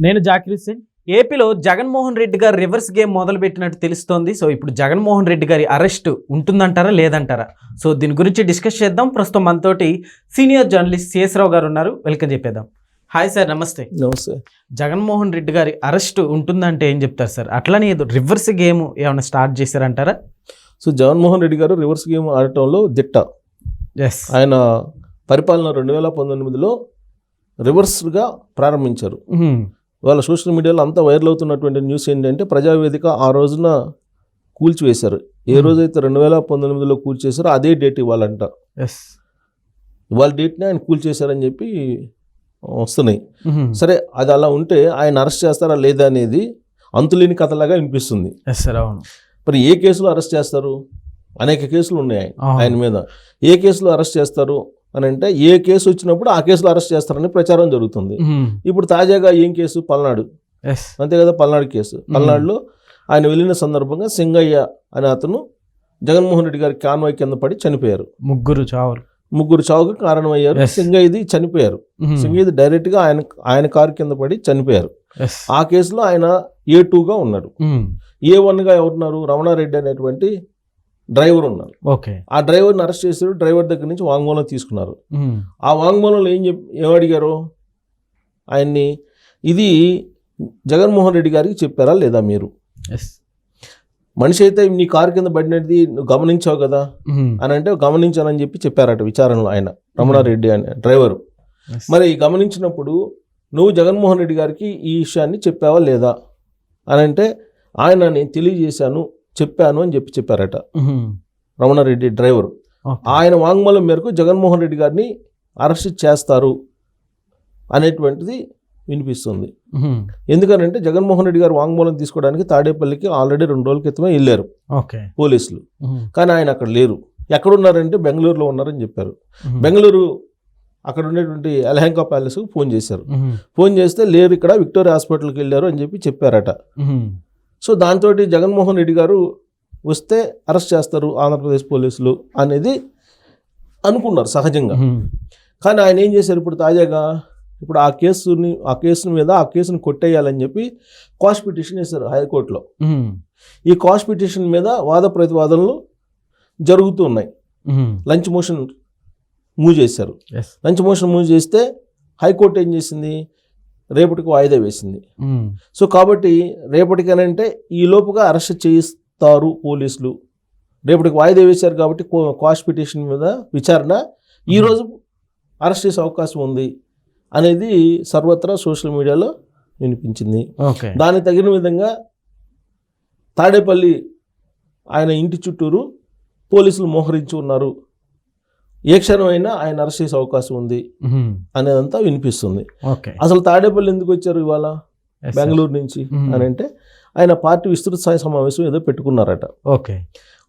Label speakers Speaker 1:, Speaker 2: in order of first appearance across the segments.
Speaker 1: నేను జాకిర్ హుస్సేన్. ఏపీలో జగన్మోహన్ రెడ్డి గారు రివర్స్ గేమ్ మొదలుపెట్టినట్టు తెలుస్తోంది. సో ఇప్పుడు జగన్మోహన్ రెడ్డి గారి అరెస్ట్ ఉంటుందంటారా లేదంటారా? సో దీని గురించి డిస్కస్ చేద్దాం. ప్రస్తుతం మనతోటి సీనియర్ జర్నలిస్ట్ శేషరావు గారు ఉన్నారు. వెల్కమ్ చెప్పేద్దాం. హాయ్ సార్, నమస్తే.
Speaker 2: నమస్తే.
Speaker 1: జగన్మోహన్ రెడ్డి గారి అరెస్ట్ ఉంటుందంటే ఏం చెప్తారు సార్? అట్లనే ఏదో రివర్స్ గేమ్ ఏమైనా స్టార్ట్ చేశారంటారా?
Speaker 2: సో జగన్మోహన్ రెడ్డి గారు రివర్స్ గేమ్ ఆడటంలో దిట్ట.
Speaker 1: ఎస్,
Speaker 2: ఆయన పరిపాలన 2019లో రివర్స్గా ప్రారంభించారు. వాళ్ళ సోషల్ మీడియాలో అంతా వైరల్ అవుతున్నటువంటి న్యూస్ ఏంటంటే ప్రజావేదిక ఆ రోజున కూల్చివేశారు. ఏ రోజైతే 2019లో కూల్చేశారో అదే డేట్ ఇవ్వాలంట.
Speaker 1: ఎస్,
Speaker 2: ఇవాళ డేట్ని ఆయన కూల్చేశారని చెప్పి వస్తున్నాయి. సరే, అది అలా ఉంటే ఆయన అరెస్ట్ చేస్తారా లేదా అనేది అంతులేని కథలాగా వినిపిస్తుంది.
Speaker 1: ఎస్ సార్, అవును.
Speaker 2: మరి ఏ కేసులో అరెస్ట్ చేస్తారు? అనేక కేసులు ఉన్నాయి ఆయన మీద. ఏ కేసులో అరెస్ట్ చేస్తారు అని అంటే ఏ కేసు వచ్చినప్పుడు ఆ కేసులో అరెస్ట్ చేస్తారని ప్రచారం జరుగుతుంది. ఇప్పుడు తాజాగా ఏం కేసు? పల్నాడు, అంతే కదా, పల్నాడు కేసు. పల్నాడులో ఆయన వెళ్ళిన సందర్భంగా సింగయ్య అనే అతను జగన్మోహన్ రెడ్డి గారి కాన్వాయ్ కింద పడి చనిపోయారు. ముగ్గురు చావుకు కారణమయ్యారు. సింగయ్యది చనిపోయారు. సింగయ్యది డైరెక్ట్గా ఆయన కారు కింద పడి చనిపోయారు. ఆ కేసులో ఆయన A2గా ఉన్నారు. A1గా ఎవరున్నారు? రమణారెడ్డి అనేటువంటి డ్రైవర్ ఉన్నారు. ఆ డ్రైవర్ని అరెస్ట్ చేశారు. డ్రైవర్ దగ్గర నుంచి వాంగ్మూలం తీసుకున్నారు. ఆ వాంగ్మూలంలో ఏమడిగారు ఆయన్ని? ఇది జగన్మోహన్ రెడ్డి గారికి చెప్పారా లేదా మీరు? మనిషి అయితే నీ కారు కింద పడినది నువ్వు గమనించావు కదా అని అంటే గమనించానని చెప్పి చెప్పారట విచారణలో ఆయన, రమణారెడ్డి అనే డ్రైవరు. మరి గమనించినప్పుడు నువ్వు జగన్మోహన్ రెడ్డి గారికి ఈ విషయాన్ని చెప్పావా లేదా అని అంటే ఆయన నేను తెలియజేశాను, చెప్పాను అని చెప్పారట రమణారెడ్డి డ్రైవరు. ఆయన వాంగ్మూలం మేరకు జగన్మోహన్ రెడ్డి గారిని అరెస్ట్ చేస్తారు అనేటువంటిది వినిపిస్తుంది. ఎందుకనంటే జగన్మోహన్ రెడ్డి గారు వాంగ్మూలం తీసుకోవడానికి తాడేపల్లికి ఆల్రెడీ 2 రోజుల క్రితమే వెళ్ళారు పోలీసులు. కానీ ఆయన అక్కడ లేరు. ఎక్కడున్నారంటే బెంగళూరులో ఉన్నారని చెప్పారు. బెంగళూరు అక్కడ ఉండేటువంటి అలహంకా ప్యాలెస్కు ఫోన్ చేశారు. ఫోన్ చేస్తే లేరు, ఇక్కడ విక్టోరియా హాస్పిటల్కి వెళ్ళారు అని చెప్పారట. సో దాంతో జగన్మోహన్ రెడ్డి గారు వస్తే అరెస్ట్ చేస్తారు ఆంధ్రప్రదేశ్ పోలీసులు అనేది అనుకున్నారు సహజంగా. కానీ ఆయన ఏం చేశారు? ఇప్పుడు తాజాగా ఇప్పుడు ఆ కేసుని కొట్టేయాలని చెప్పి క్వాష్ పిటిషన్ వేశారు హైకోర్టులో. ఈ క్వాష్ పిటిషన్ మీద వాద ప్రతివాదనలు జరుగుతూ ఉన్నాయి. లంచ్ మోషన్ మూవ్ చేశారు. లంచ్ మోషన్ మూవ్ చేస్తే హైకోర్టు ఏం చేసింది? రేపటికి వాయిదా వేసింది. సో కాబట్టి రేపటికనంటే ఈ లోపుగా అరెస్ట్ చేయిస్తారు పోలీసులు. రేపటికి వాయిదా వేశారు కాబట్టి క్వాష్ పిటిషన్ మీద విచారణ ఈరోజు అరెస్ట్ చేసే అవకాశం ఉంది అనేది సర్వత్రా సోషల్ మీడియాలో వినిపించింది. దానికి తగిన విధంగా తాడేపల్లి ఆయన ఇంటి చుట్టూరు పోలీసులు మోహరించి ఉన్నారు. ఏ క్షణమైనా ఆయన అరెస్ట్ చేసే అవకాశం ఉంది అనేదంతా వినిపిస్తుంది. అసలు తాడేపల్లి ఎందుకు వచ్చారు ఇవాళ బెంగళూరు నుంచి అని అంటే ఆయన పార్టీ విస్తృత స్థాయి సమావేశం ఏదో పెట్టుకున్నారట.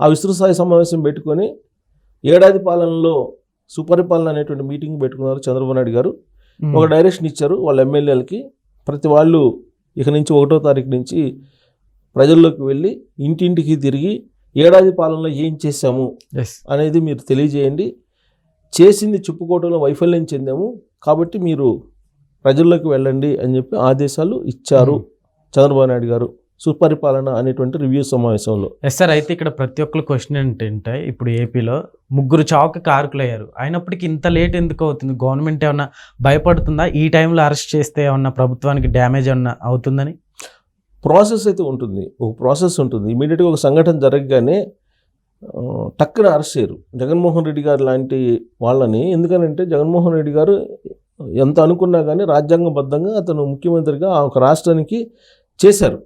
Speaker 2: ఆ విస్తృత స్థాయి సమావేశం పెట్టుకొని ఏడాది పాలనలో సుపరిపాలన అనేటువంటి మీటింగ్ పెట్టుకున్నారు చంద్రబాబు నాయుడు గారు. ఒక డైరెక్షన్ ఇచ్చారు వాళ్ళ ఎమ్మెల్యేలకి, ప్రతి వాళ్ళు ఇక నుంచి 1వ తారీఖు నుంచి ప్రజల్లోకి వెళ్ళి ఇంటింటికి తిరిగి ఏడాది పాలనలో ఏం చేశాము అనేది మీరు తెలియజేయండి. చేసింది చెప్పుకోవడంలో వైఫల్యం చెందాము కాబట్టి మీరు ప్రజల్లోకి వెళ్ళండి అని చెప్పి ఆదేశాలు ఇచ్చారు చంద్రబాబు నాయుడు గారు సుపరిపాలన అనేటువంటి రివ్యూ సమావేశంలో.
Speaker 1: ఎస్ సార్, అయితే ఇక్కడ ప్రతి ఒక్కరు క్వశ్చన్ ఏంటంటే ఇప్పుడు ఏపీలో 3 చావుకి కారకులయ్యారు. అయినప్పటికీ ఇంత లేట్ ఎందుకు అవుతుంది? గవర్నమెంట్ ఏమన్నా భయపడుతుందా? ఈ టైంలో అరెస్ట్ చేస్తే ఏమన్నా ప్రభుత్వానికి డ్యామేజ్ ఏమన్నా అవుతుందని?
Speaker 2: ప్రాసెస్ అయితే ఉంటుంది, ఒక ప్రాసెస్ ఉంటుంది. ఇమీడియట్గా ఒక సంఘటన జరగగానే టక్కున అరెస్ట్ చేయరు జగన్మోహన్ రెడ్డి గారు లాంటి వాళ్ళని. ఎందుకనంటే జగన్మోహన్ రెడ్డి గారు ఎంత అనుకున్నా కానీ రాజ్యాంగబద్ధంగా అతను ముఖ్యమంత్రిగా ఒక రాష్ట్రానికి చేశారు.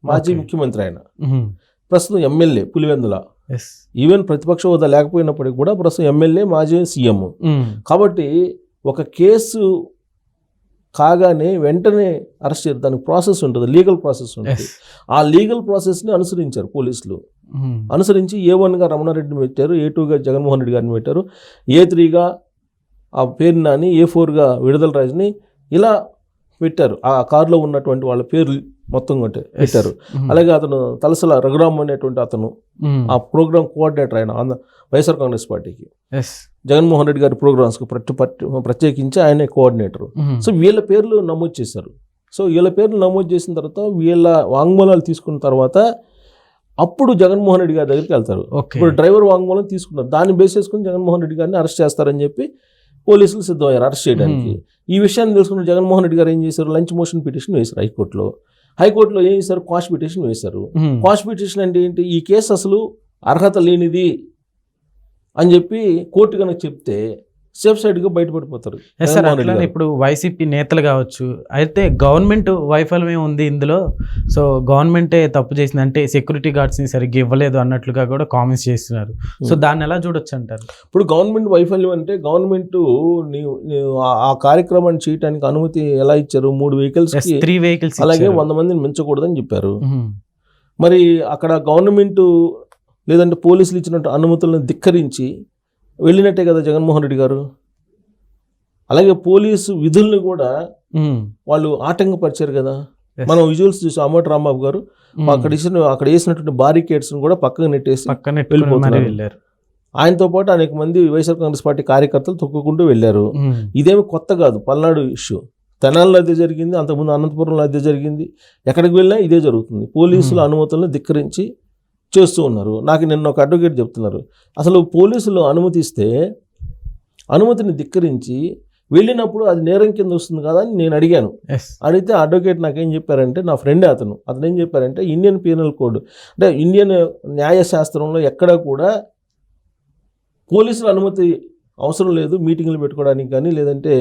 Speaker 2: మాజీ ముఖ్యమంత్రి ఆయన, ప్రస్తుతం ఎమ్మెల్యే పులివెందుల. ఈవెన్ ప్రతిపక్ష హోదా లేకపోయినప్పటికీ కూడా ప్రస్తుతం ఎమ్మెల్యే, మాజీ సీఎం. కాబట్టి ఒక కేసు కాగానే వెంటనే అరెస్ట్ చేయరు. దానికి ప్రాసెస్ ఉంటుంది, లీగల్ ప్రాసెస్ ఉంటుంది. ఆ లీగల్ ప్రాసెస్ని అనుసరించారు పోలీసులు. అనుసరించి A1గా రమణారెడ్డిని పెట్టారు, A2గా జగన్మోహన్ రెడ్డి గారిని పెట్టారు, A3గా ఆ పేరు నాని, A4గా విడుదల రాజుని ఇలా పెట్టారు. ఆ కారులో ఉన్నటువంటి వాళ్ళ పేర్లు మొత్తం పెట్టారు. అలాగే అతను తలసల రఘురామ్ అనేటువంటి అతను ఆ ప్రోగ్రామ్ కోఆర్డినేటర్, ఆయన వైఎస్ఆర్ కాంగ్రెస్ పార్టీకి జగన్మోహన్ రెడ్డి గారి ప్రోగ్రామ్స్కి ప్రత్యేకించి ఆయనే కోఆర్డినేటర్. సో వీళ్ళ పేర్లు నమోదు చేశారు. సో వీళ్ళ పేర్లు నమోదు చేసిన తర్వాత వీళ్ళ వాంగ్మూలాలు తీసుకున్న తర్వాత అప్పుడు జగన్మోహన్ రెడ్డి గారి దగ్గరికి వెళ్తారు. ఇప్పుడు డ్రైవర్ వాంగ్మూలం తీసుకున్నారు, దాన్ని బేస్ చేసుకుని జగన్మోహన్ రెడ్డి గారిని అరెస్ట్ చేస్తారని చెప్పి పోలీసులు సిద్ధమయ్యారు అరెస్ట్ చేయడానికి. ఈ విషయాన్ని తెలుసుకున్న జగన్మోహన్ రెడ్డి గారు ఏం చేశారు, లంచ్ మోషన్ పిటిషన్ వేశారు హైకోర్టులో ఏం చేశారు, క్వాష్ పిటిషన్ వేశారు. క్వాష్ పిటిషన్ అంటే ఏంటి, ఈ కేసు అసలు అర్హత లేనిది అని చెప్పి కోర్టు కనుక చెప్తే సేఫ్ సైడ్గా బయటపడిపోతారు.
Speaker 1: ఇప్పుడు వైసీపీ నేతలు కావచ్చు, అయితే గవర్నమెంట్ వైఫల్యమే ఉంది ఇందులో, సో గవర్నమెంటే తప్పు చేసింది, అంటే సెక్యూరిటీ గార్డ్స్ని సరిగ్గా ఇవ్వలేదు అన్నట్లుగా కూడా కామెంట్స్ చేస్తున్నారు. సో దాన్ని ఎలా చూడొచ్చు అంటారు?
Speaker 2: ఇప్పుడు గవర్నమెంట్ వైఫల్యం అంటే గవర్నమెంట్ ఆ కార్యక్రమాన్ని చేయడానికి అనుమతి ఎలా ఇచ్చారు, 3 వెహికల్స్ అలాగే 100 మందిని మించకూడదని చెప్పారు. మరి అక్కడ గవర్నమెంట్ లేదంటే పోలీసులు ఇచ్చినట్టు అనుమతులను ధిక్కరించి వెళ్ళినట్టే కదా జగన్మోహన్ రెడ్డి గారు. అలాగే పోలీసు విధుల్ని కూడా వాళ్ళు ఆటంకపరిచారు కదా. మనం విజువల్స్ చూసాం, అమ్మటి రాంబాబు గారు అక్కడ వేసినటువంటి బారికేడ్స్ కూడా పక్కకు నెట్టేసి వెళ్ళిపోతున్నారు. ఆయనతో పాటు అనేక మంది వైఎస్ఆర్ కాంగ్రెస్ పార్టీ కార్యకర్తలు తొక్కుకుంటూ వెళ్ళారు. ఇదేమి కొత్త కాదు, పల్నాడు ఇష్యూ తెనాలిలో అదే జరిగింది, అంతకుముందు అనంతపురంలో అదే జరిగింది, ఎక్కడికి వెళ్ళినా ఇదే జరుగుతుంది. పోలీసుల అనుమతులను ధిక్కరించి చేస్తూ ఉన్నారు. నాకు నిన్న ఒక అడ్వకేట్ చెప్తున్నారు, అసలు పోలీసులు అనుమతిని ధిక్కరించి వెళ్ళినప్పుడు అది నేరం కింద వస్తుంది కదా అని నేను అడిగాను. అడిగితే అడ్వకేట్ నాకేం చెప్పారంటే, నా ఫ్రెండే అతను ఏం చెప్పారంటే, ఇండియన్ పీనల్ కోడ్ అంటే ఇండియన్ న్యాయశాస్త్రంలో ఎక్కడా కూడా పోలీసుల అనుమతి అవసరం లేదు మీటింగ్లు పెట్టుకోవడానికి కానీ, లేదంటే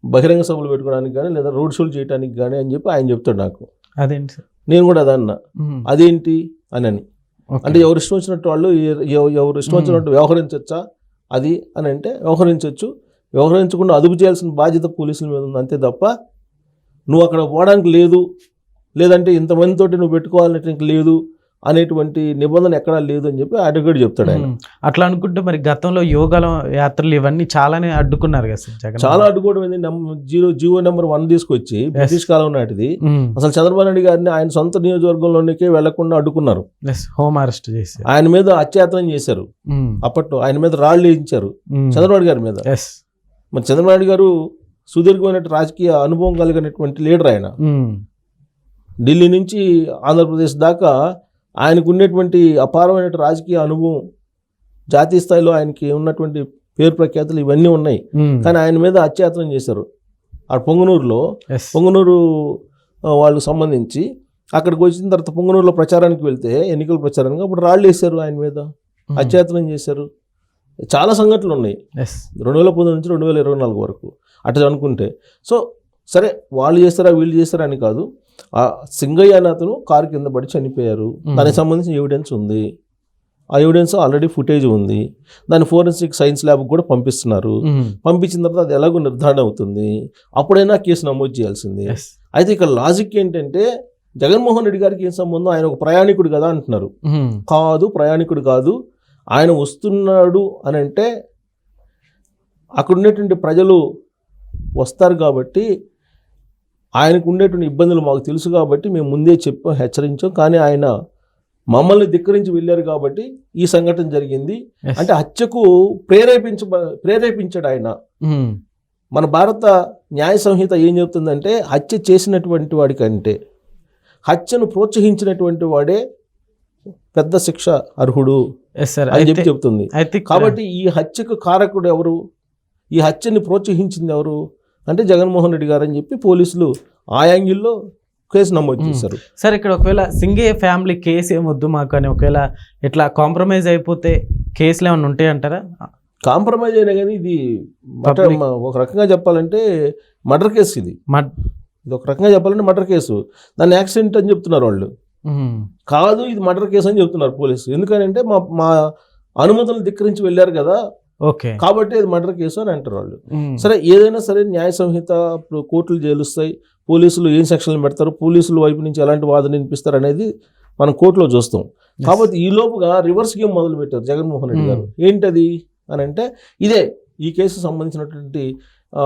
Speaker 2: బహిరంగ సభలు పెట్టుకోవడానికి కానీ, లేదా రోడ్ షోలు చేయడానికి కానీ అని చెప్పి ఆయన చెప్తాడు నాకు.
Speaker 1: అదేంటి సార్,
Speaker 2: నేను కూడా అదన్నా, అదేంటి అని అంటే ఎవరు ఇష్టం వచ్చినట్టు వాళ్ళు ఎవరు ఇష్టం వచ్చినట్టు వ్యవహరించవచ్చా అది అని అంటే వ్యవహరించవచ్చు, వ్యవహరించకుండా అదుపు చేయాల్సిన బాధ్యత పోలీసుల మీద ఉంది అంతే తప్ప నువ్వు అక్కడ పోవడానికి లేదు, లేదంటే ఇంతమందితోటి నువ్వు పెట్టుకోవాలనేటువంటి లేదు అనేటువంటి నిబంధన ఎక్కడా లేదు అని చెప్పి అడ్వకేట్ చెప్తాడు ఆయన.
Speaker 1: అట్లా అనుకుంటే మరి గతంలో యోగాల యాత్రలు ఇవన్నీ చాలానే అడ్డుకున్నారు కదా సార్.
Speaker 2: చాలా అడ్డుకోవడం ఏంది, జీవో నెంబర్ 1 తీసుకొచ్చి బ్రిటిష్ కాలం నాటిది అసలు చంద్రబాబు నాయుడు గారిని ఆయన సొంత నియోజకవర్గంలోనికే వెళ్లకుండా అడ్డుకున్నారు,
Speaker 1: హోమ్ అరెస్ట్ చేసి
Speaker 2: ఆయన మీద అత్యాచారం చేశారు. అప్పట్లో ఆయన మీద రాళ్లు వేయించారు చంద్రబాబు గారి మీద. మరి చంద్రబాబు నాయుడు గారు సుదీర్ఘమైన రాజకీయ అనుభవం కలిగినటువంటి లీడర్ ఆయన. ఢిల్లీ నుంచి ఆంధ్రప్రదేశ్ దాకా ఆయనకు ఉన్నటువంటి అపారమైన రాజకీయ అనుభవం, జాతీయ స్థాయిలో ఆయనకి ఉన్నటువంటి పేరు ప్రఖ్యాతులు ఇవన్నీ ఉన్నాయి. కానీ ఆయన మీద అత్యాచారం చేశారు. ఆ పొంగనూరు వాళ్ళకు సంబంధించి అక్కడికి వచ్చిన తర్వాత పొంగనూరులో ప్రచారానికి వెళ్తే, ఎన్నికల ప్రచారానికి, అప్పుడు రాళ్ళు వేశారు ఆయన మీద, అత్యాచారం చేశారు. చాలా సంఘటనలు ఉన్నాయి 2019 నుంచి 2024 వరకు అట్లా అనుకుంటే. సో సరే, వాళ్ళు చేస్తారా వీళ్ళు చేస్తారా అని కాదు, ఆ సింగయ్య అనే అతను కారు కింద పడి చనిపోయారు, దానికి సంబంధించిన ఎవిడెన్స్ ఉంది. ఆ ఎవిడెన్స్ ఆల్రెడీ ఫుటేజ్ ఉంది, దాన్ని ఫోరెన్సిక్ సైన్స్ ల్యాబ్కి కూడా పంపిస్తున్నారు. పంపించిన తర్వాత అది ఎలాగో నిర్ధారణ అవుతుంది, అప్పుడైనా కేసు నమోదు చేయాల్సింది. అయితే ఇక్కడ లాజిక్ ఏంటంటే, జగన్మోహన్ రెడ్డి గారికి ఏం సంబంధం, ఆయన ఒక ప్రయాణికుడు కదా అంటున్నారు. కాదు, ప్రయాణికుడు కాదు, ఆయన వస్తున్నాడు అని అంటే అక్కడ ఉండేటువంటి ప్రజలు వస్తారు కాబట్టి, ఆయనకు ఉండేటువంటి ఇబ్బందులు మాకు తెలుసు కాబట్టి మేము ముందే చెప్పాం, హెచ్చరించాం. కానీ ఆయన మమ్మల్ని ధిక్కరించి వెళ్ళారు కాబట్టి ఈ సంఘటన జరిగింది. అంటే హత్యకు ప్రేరేపించాడు ఆయన. మన భారత న్యాయ సంహిత ఏం చెప్తుందంటే, హత్య చేసినటువంటి వాడి కంటే హత్యను ప్రోత్సహించినటువంటి వాడే పెద్ద శిక్ష అర్హుడు అని చెప్పి చెప్తుంది. కాబట్టి ఈ హత్యకు కారకుడు ఎవరు, ఈ హత్యని ప్రోత్సహించింది ఎవరు అంటే జగన్మోహన్ రెడ్డి గారు అని చెప్పి పోలీసులు ఆ యాంగిల్లో కేసు నమోదు చేశారు.
Speaker 1: సార్, ఇక్కడ ఒకవేళ సింగయ్య ఫ్యామిలీ కేసు ఏమొద్దు మాకు అని ఒకవేళ ఇట్లా కాంప్రమైజ్ అయిపోతే కేసులు ఏమైనా ఉంటాయి అంటారా?
Speaker 2: కాంప్రమైజ్ అయినా కానీ ఇది ఒక రకంగా చెప్పాలంటే మర్డర్ కేసు. ఇది ఒక రకంగా చెప్పాలంటే మర్డర్ కేసు. దాన్ని యాక్సిడెంట్ అని చెప్తున్నారు వాళ్ళు, కాదు ఇది మర్డర్ కేసు అని చెప్తున్నారు పోలీసు. ఎందుకంటే మా అనుమతులను ధిక్కరించి వెళ్ళారు కదా, కాబట్టి అది మర్డర్ కేసు అని అంటారు వాళ్ళు. సరే, ఏదైనా సరే న్యాయ సంహిత, ఇప్పుడు కోర్టులు జైలుస్తాయి, పోలీసులు ఏం సెక్షన్లు పెడతారు, పోలీసుల వైపు నుంచి ఎలాంటి వాదన వినిపిస్తారు అనేది మనం కోర్టులో చూస్తాం. కాబట్టి ఈ లోపుగా రివర్స్ గేమ్ మొదలు పెట్టారు జగన్మోహన్ రెడ్డి గారు. ఏంటది అని అంటే, ఇదే ఈ కేసు సంబంధించినటువంటి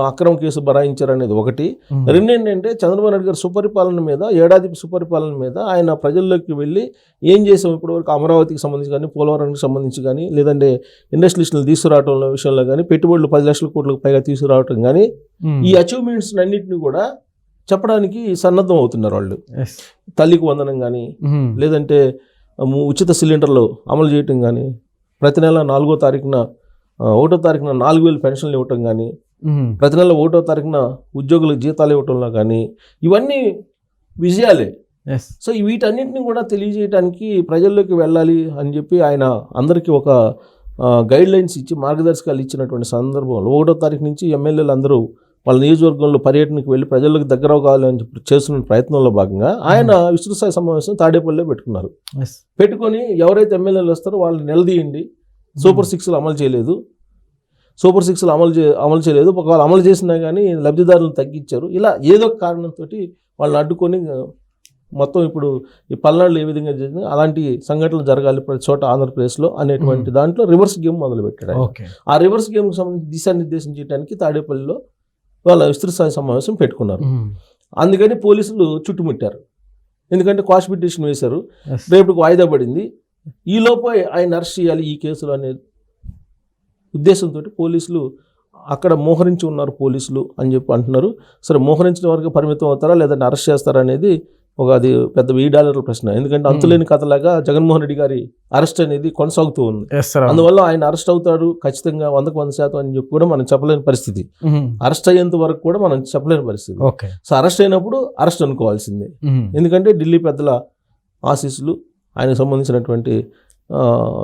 Speaker 2: అక్రమ కేసు బరాయించారు అనేది ఒకటి. రెండేంటంటే, చంద్రబాబు నాయుడు గారు సుపరిపాలన మీద, ఏడాది సుపరిపాలన మీద ఆయన ప్రజల్లోకి వెళ్ళి ఏం చేసాం ఇప్పటివరకు, అమరావతికి సంబంధించి కానీ, పోలవరానికి సంబంధించి కానీ, లేదంటే ఇండస్ట్రియలిస్టులు తీసుకురావడం విషయంలో కానీ, పెట్టుబడులు 10 లక్షల కోట్లకు పైగా తీసుకురావటం కానీ, ఈ అచీవ్మెంట్స్ అన్నింటినీ కూడా చెప్పడానికి సన్నద్ధం అవుతున్నారు వాళ్ళు.
Speaker 1: Yes.
Speaker 2: తల్లికి వందనం కానీ
Speaker 1: మ్మ్.
Speaker 2: లేదంటే ఉచిత సిలిండర్లు అమలు చేయటం కానీ, ప్రతి నెల 4వ తారీఖున 1వ తారీఖున 4,000 పెన్షన్లు ఇవ్వటం కానీ,
Speaker 1: మ్మ్.
Speaker 2: ప్రతి నెల 1వ తారీఖున ఉద్యోగులకు జీతాలు ఇవ్వటంలో కానీ, ఇవన్నీ విజయాలే.
Speaker 1: Yes.
Speaker 2: సో వీటన్నిటిని కూడా తెలియజేయడానికి ప్రజల్లోకి వెళ్ళాలి అని చెప్పి ఆయన అందరికీ ఒక గైడ్ లైన్స్ ఇచ్చి మార్గదర్శకాలు ఇచ్చినటువంటి సందర్భంలో 1వ తారీఖు నుంచి ఎమ్మెల్యేలు అందరూ వాళ్ళ నియోజకవర్గంలో పర్యటనకు వెళ్ళి ప్రజలకు దగ్గర కావాలి అని చెప్పి చేస్తున్న ప్రయత్నంలో భాగంగా ఆయన విస్తృత స్థాయి సమావేశం తాడేపల్లిలో పెట్టుకున్నారు.
Speaker 1: Yes.
Speaker 2: పెట్టుకొని ఎవరైతే ఎమ్మెల్యేలు వస్తారో వాళ్ళని నిలదీయండి, సూపర్ 6లు అమలు చేయలేదు, సూపర్ 6లు అమలు చేయలేదు, ఒకవేళ అమలు చేసినా కానీ లబ్ధిదారులను తగ్గించారు, ఇలా ఏదో ఒక కారణంతో వాళ్ళని అడ్డుకొని మొత్తం ఇప్పుడు ఈ పల్నాడులో ఏ విధంగా జరిగింది అలాంటి సంఘటనలు జరగాలి ప్రతి చోట ఆంధ్రప్రదేశ్లో అనేటువంటి దాంట్లో రివర్స్ గేమ్ మొదలుపెట్టాడు ఆయన.
Speaker 1: Okay.
Speaker 2: ఆ రివర్స్ గేమ్కి సంబంధించి దిశానిర్దేశం చేయడానికి తాడేపల్లిలో వాళ్ళ విస్తృత స్థాయి సమావేశం పెట్టుకున్నారు.
Speaker 1: మ్మ్.
Speaker 2: అందుకని పోలీసులు చుట్టుముట్టారు, ఎందుకంటే క్వాష్ పిటిషన్ వేశారు,
Speaker 1: Yes.
Speaker 2: రేపుకి వాయిదా పడింది, ఈలోపు ఆయన అరెస్ట్ చేయాలి ఈ కేసులో అనే ఉద్దేశంతో పోలీసులు అక్కడ మోహరించి ఉన్నారు పోలీసులు అని చెప్పి అంటున్నారు. సరే, మోహరించిన వరకు పరిమితం అవుతారా లేదంటే అరెస్ట్ చేస్తారా అనేది అది పెద్ద $1000 ప్రశ్న. ఎందుకంటే అంతులేని కథలాగా జగన్మోహన్ రెడ్డి గారి అరెస్ట్ అనేది కొనసాగుతూ ఉంది.
Speaker 1: Yes, sir.
Speaker 2: అందువల్ల ఆయన అరెస్ట్ అవుతాడు ఖచ్చితంగా 100% అని చెప్పి కూడా మనం చెప్పలేని పరిస్థితి.
Speaker 1: మ్మ్.
Speaker 2: అరెస్ట్ అయ్యేంత వరకు కూడా మనం చెప్పలేని పరిస్థితి.
Speaker 1: Okay.
Speaker 2: సో అరెస్ట్ అయినప్పుడు అరెస్ట్ అనుకోవాల్సిందే,
Speaker 1: మ్మ్.
Speaker 2: ఎందుకంటే ఢిల్లీ పెద్దల ఆశీస్సులు ఆయనకు సంబంధించినటువంటి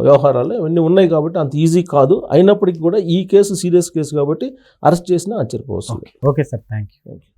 Speaker 2: వ్యవహారాలు ఇవన్నీ ఉన్నాయి కాబట్టి అంత ఈజీ కాదు. అయినప్పటికీ కూడా ఈ కేసు సీరియస్ కేసు కాబట్టి అరెస్ట్ చేసినా ఆశ్చర్యపోవచ్చు.
Speaker 1: Okay, sir. Thank you.
Speaker 2: Thank you.